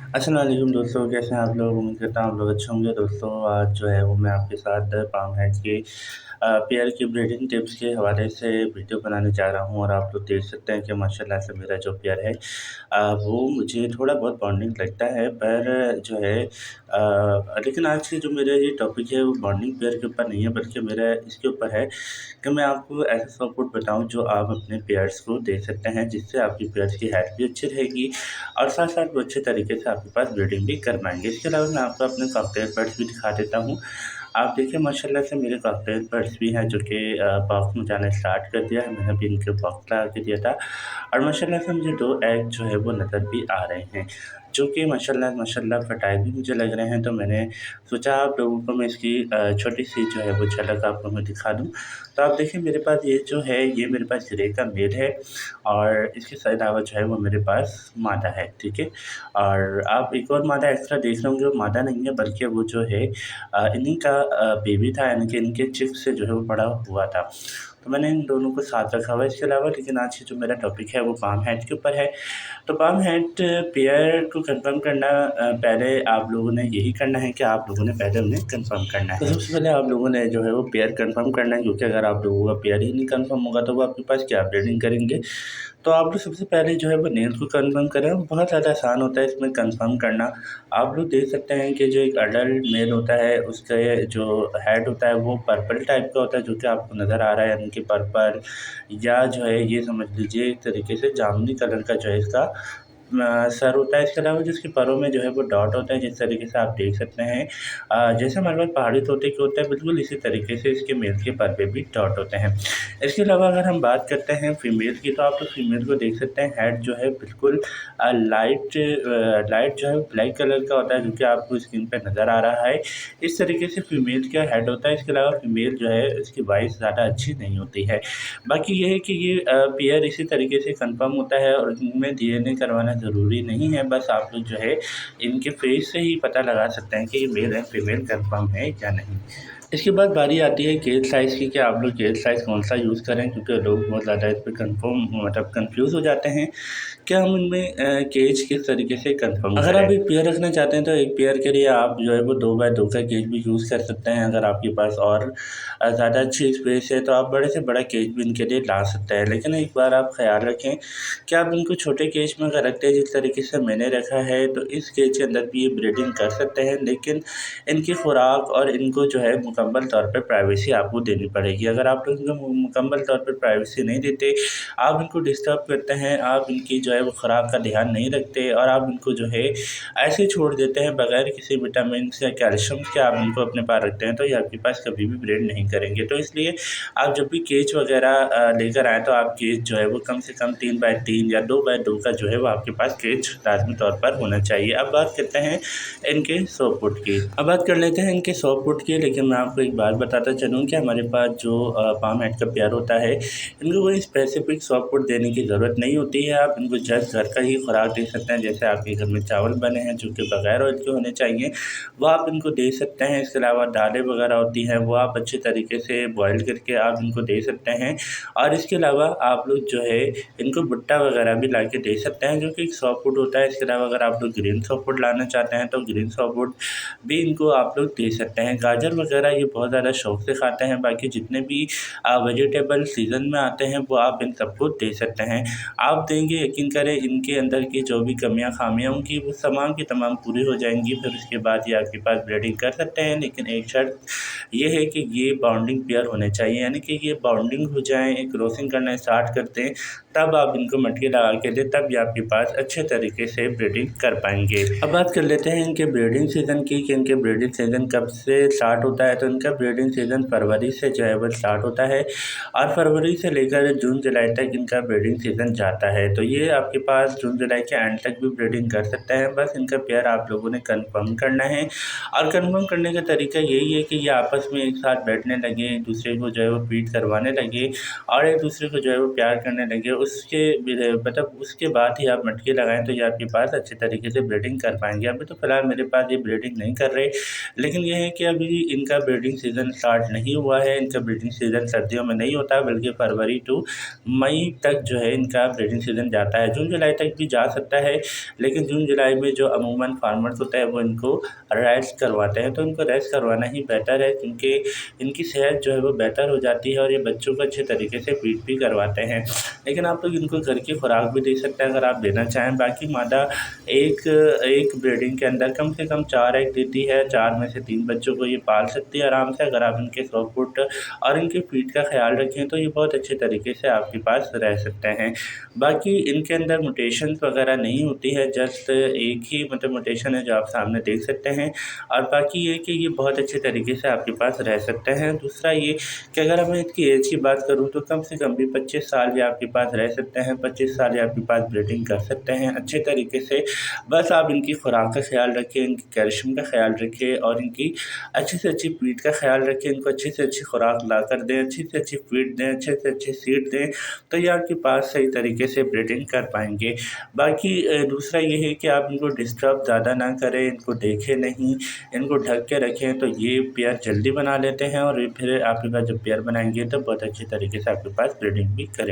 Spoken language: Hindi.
अस्सलाम वालेकुम दोस्तों, कैसे हैं आप लोग? उम्मीद करता हूँ आप लोग अच्छे होंगे। दोस्तों आज जो है वो मैं आपके साथ पाम हेड के पेयर की ब्रीडिंग टिप्स के हवाले से वीडियो बनाने जा रहा हूँ और आप लोग देख सकते हैं कि माशाल्लाह से मेरा जो पेयर है वो मुझे थोड़ा बहुत बॉन्डिंग लगता है, पर जो है लेकिन आज के जो मेरा ये टॉपिक है वो बॉन्डिंग पेयर के ऊपर नहीं है, बल्कि मेरा इसके ऊपर है कि मैं आपको ऐसा सपोर्ट बताऊँ जो आप अपने पेयर्स को दे सकते हैं, जिससे आपकी पेयर्स की हेल्थ भी अच्छी रहेगी और साथ-साथ वो अच्छे तरीके से आपके पास ब्रीडिंग भी कर पाएँगे। इसके अलावा मैं आपको अपने कॉकटेल बर्ड्स भी दिखा देता हूँ। आप देखिए माशाल्लाह से मेरे कॉकटेल बर्ड्स भी हैं जो कि बॉक्स में जाना स्टार्ट कर दिया है। मैंने अभी इनके बॉक्स लगा के दिया था और माशाल्लाह से मुझे 2 एग जो है वो नज़र भी आ रहे हैं, जो कि माशाल्लाह माशाल्लाह फर्टाइल भी मुझे लग रहे हैं। तो मैंने सोचा आप लोगों को मैं इसकी छोटी-सी जो है वो झलक आपको मैं दिखा दूँ। तो आप देखिए मेरे पास ये जो है ये मेरे पास ग्रे का मेल है और इसके अलावा जो है वो मेरे पास मादा है, ठीक है? और आप एक और मादा एक्स्ट्रा देख रहे होंगे, वो मादा नहीं है बल्कि वो जो है इन्हीं का बेबी था, यानी कि इनके चिक्स से जो है वो बड़ा हुआ था। तो मैंने इन दोनों को साथ रखा हुआ है। इसके अलावा लेकिन आज की जो मेरा टॉपिक है वो पाम हेड के ऊपर है। तो पाम हेड पेयर को कंफर्म करना पहले आप लोगों ने यही करना है कि आप लोगों ने पहले उन्हें कंफर्म करना है। तो सबसे पहले आप लोगों ने जो है वो पेयर कंफर्म करना है, क्योंकि अगर आप लोगों का पेयर ही नहीं कंफर्म होगा तो वो आपके पास क्या ब्रीडिंग करेंगे। तो आप लोग सबसे पहले जो है वो नेम को कंफर्म करें, बहुत ज़्यादा आसान होता है इसमें कंफर्म करना। आप लोग देख सकते हैं कि जो एक अडल्ट मेल होता है उसके जो हेड होता है वो पर्पल टाइप का होता है, जो कि आपको नज़र आ रहा है, यानी कि पर्पल या जो है ये समझ लीजिए एक तरीके से जामुनी कलर का जो है इसका सर होता है। इसके अलावा जो इसके परों में जो है वो डॉट होता है, जिस तरीके से आप देख सकते हैं। जैसे हमारे पास पहाड़ी तोते के होते हैं, बिल्कुल इसी तरीके से इसके मेल के पर पे भी डॉट होते हैं। इसके अलावा अगर हम बात करते हैं फीमेल की, तो आप लोग फीमेल को देख सकते हैं, हेड जो है बिल्कुल लाइट जो है ब्लैक कलर का होता है, जो कि आपको स्क्रीन पे नज़र आ रहा है। इस तरीके से फीमेल का हेड होता है। इसके अलावा फीमेल जो है इसकी वॉइस ज़्यादा अच्छी नहीं होती है। बाकी ये है कि ये पेयर इसी तरीके से कंफर्म होता है और इनमें डीएनए करवाना ज़रूरी नहीं है। बस आप लोग जो है इनके फेस से ही पता लगा सकते हैं कि ये मेल है फीमेल कंफर्म है या नहीं। इसके बाद बारी आती है केज साइज़ की, कि आप लोग केज साइज़ कौन-सा यूज़ करें, क्योंकि लोग बहुत ज़्यादा इस पे कन्फ्यूज़ हो जाते हैं कि हम इनमें केज किस तरीके से कंफर्म करें। अगर आप एक पेयर रखना चाहते हैं तो एक पेयर के लिए आप जो है वो 2 बाय 2 का केज भी यूज़ कर सकते हैं। अगर आपके पास और ज़्यादा अच्छी स्पेस है तो आप बड़े से बड़ा केज भी इनके लिए ला सकते हैं। लेकिन एक बार आप ख़्याल रखें कि आप इनको छोटे केज में अगर रखते हैं जिस तरीके से मैंने रखा है, तो इस केज के अंदर भी ये ब्रीडिंग कर सकते हैं, लेकिन इनकी खुराक और इनको जो है मुकम्मल तौर पे प्राइवेसी आपको देनी पड़ेगी। अगर आप लोग इनको मुकम्मल तौर पे प्राइवेसी नहीं देते, आप इनको डिस्टर्ब करते हैं, आप इनकी जो है वो खुराक का ध्यान नहीं रखते और आप इनको जो है ऐसे छोड़ देते हैं बगैर किसी विटामिन्स या कैल्शियम के, आप इनको अपने पास रखते हैं, तो ये आपके पास कभी भी ब्रीड नहीं करेंगे। तो इसलिए आप जब भी केज वगैरह लेकर आएँ, तो आप केज जो है वो कम से कम 3 बाय 3 या 2 बाय 2 का जो है वो आपके पास केज लाज़मी तौर पर होना चाहिए। अब बात करते हैं इनके सॉफ्टवुड की। अब बात कर लेते हैं इनके सॉफ्टवुड की, लेकिन मैं आपको एक बात बताता चलूँ कि हमारे पास जो पाम हेड का पेयर होता है, इनको कोई स्पेसिफ़िक सॉफ्टवुड देने की ज़रूरत नहीं होती है। आप इनको जस्ट घर का ही खुराक दे सकते हैं। जैसे आपके घर में चावल बने हैं जो कि बगैर ऑयल के होने चाहिए, वो आप इनको दे सकते हैं। इसके अलावा दालें वगैरह होती हैं, वो आप अच्छे तरीके से बॉयल करके आप इनको दे सकते हैं। और इसके अलावा आप लोग जो है इनको भुट्टा वगैरह भी ला के दे सकते हैं, जो कि एक सॉफ्टवुड होता है। इसके अलावा अगर आप लोग ग्रीन सॉफ्टवुड लाना चाहते हैं तो ग्रीन सॉफ्टवुड भी इनको आप लोग दे सकते हैं। गाजर वगैरह ये बहुत ज़्यादा शौक से खाते हैं। बाकी जितने भी वेजिटेबल सीज़न में आते हैं वो आप इन सबको दे सकते हैं। आप देंगे, यकीन करें, इनके अंदर की जो भी कमियाँ ख़ामियाँ होंगी वो तमाम की तमाम पूरी हो जाएँगी। फिर उसके बाद ये आपके पास ब्रीडिंग कर सकते हैं, लेकिन एक शर्त ये है कि ये बाउंडिंग पेयर होने चाहिए, यानी कि ये बाउंडिंग हो जाएँ, एक क्रॉसिंग करना स्टार्ट कर दें, तब आप इनको मटकी लगा के दें, तब ये आपके पास अच्छे तरीके से ब्रीडिंग कर पाएँगे। अब बात कर लेते हैं इनके ब्रीडिंग सीज़न की, कि इनके ब्रीडिंग सीज़न कब से स्टार्ट होता है। तो इनका ब्रीडिंग सीज़न फरवरी से जो है वो स्टार्ट होता है और फरवरी से लेकर जून जुलाई तक इनका ब्रीडिंग सीज़न जाता है। तो ये आपके पास जून जुलाई के एंड तक भी ब्रीडिंग कर सकते हैं। बस इनका पेयर आप लोगों ने कन्फर्म करना है और कन्फर्म करने का तरीका यही है कि ये आपस में एक साथ बैठने लगे, एक दूसरे को जो है वो फीड करवाने लगे और एक दूसरे को जो है वो प्यार करने लगे, उसके मतलब उसके बाद ही आप मटके लगाएँ तो ये आपके पास अच्छे तरीके से ब्रीडिंग कर पाएँगे। अभी तो फ़िलहाल मेरे पास ये ब्रीडिंग नहीं कर रहे, लेकिन ये है कि अभी इनका ब्रीडिंग सीज़न स्टार्ट नहीं हुआ है। इनका ब्रीडिंग सीज़न सर्दियों में नहीं होता, बल्कि फरवरी टू मई तक जो है इनका ब्रीडिंग सीज़न जाता है। जून-जुलाई तक भी जा सकता है, लेकिन जून-जुलाई में जो अमूमन फार्मर्स होता है वो इनको रेस्ट करवाते हैं, तो इनको रेस्ट करवाना ही बेहतर है, क्योंकि इनकी सेहत जो है वो बेहतर हो जाती है और ये बच्चों को अच्छे तरीके से फीड भी करवाते हैं। लेकिन आप लोग इनको घर की खुराक भी दे सकते हैं अगर आप देना चाहें। बाकी मादा एक एक ब्रीडिंग के अंदर कम से कम 4 एग देती है, 4 में से 3 बच्चों को ये पाल सकती है आराम से, अगर आप इनके सॉफ्ट फूड और इनके फीड का ख़्याल रखें तो ये बहुत अच्छे तरीके से आपके पास रह सकते हैं। बाकी इनके अंदर म्यूटेशंस वगैरह नहीं होती है, जस्ट एक ही मतलब म्यूटेशन है जो आप सामने देख सकते हैं, और बाकी ये कि ये बहुत अच्छे तरीके से आपके पास रह सकते हैं। दूसरा ये कि अगर मैं इसकी एज की बात करूँ तो कम से कम भी 25 साल ये आपके पास रह सकते हैं, 25 साल ये आपके पास ब्रीडिंग कर सकते हैं अच्छे तरीके से। बस आप इनकी खुराक का ख़्याल रखें, इनकी कैल्शियम का ख़्याल रखें और इनकी अच्छी से अच्छी फीड का ख़्याल रखें, इनको अच्छी से अच्छी खुराक ला कर दें, अच्छी से अच्छी फीड दें, अच्छे से अच्छी सीड दें, तो ये आपके पास सही तरीके से ब्रीडिंग कर पाएँगे। बाकी दूसरा ये है कि आप इनको डिस्टर्ब ज़्यादा ना करें, इनको देखें नहीं, इनको ढक के रखें, तो ये पेयर जल्दी बना लेते हैं और ये फिर आपके पास जब पेयर बनाएँगे तो बहुत अच्छे तरीके से आपके पास ब्रीडिंग भी करेंगे।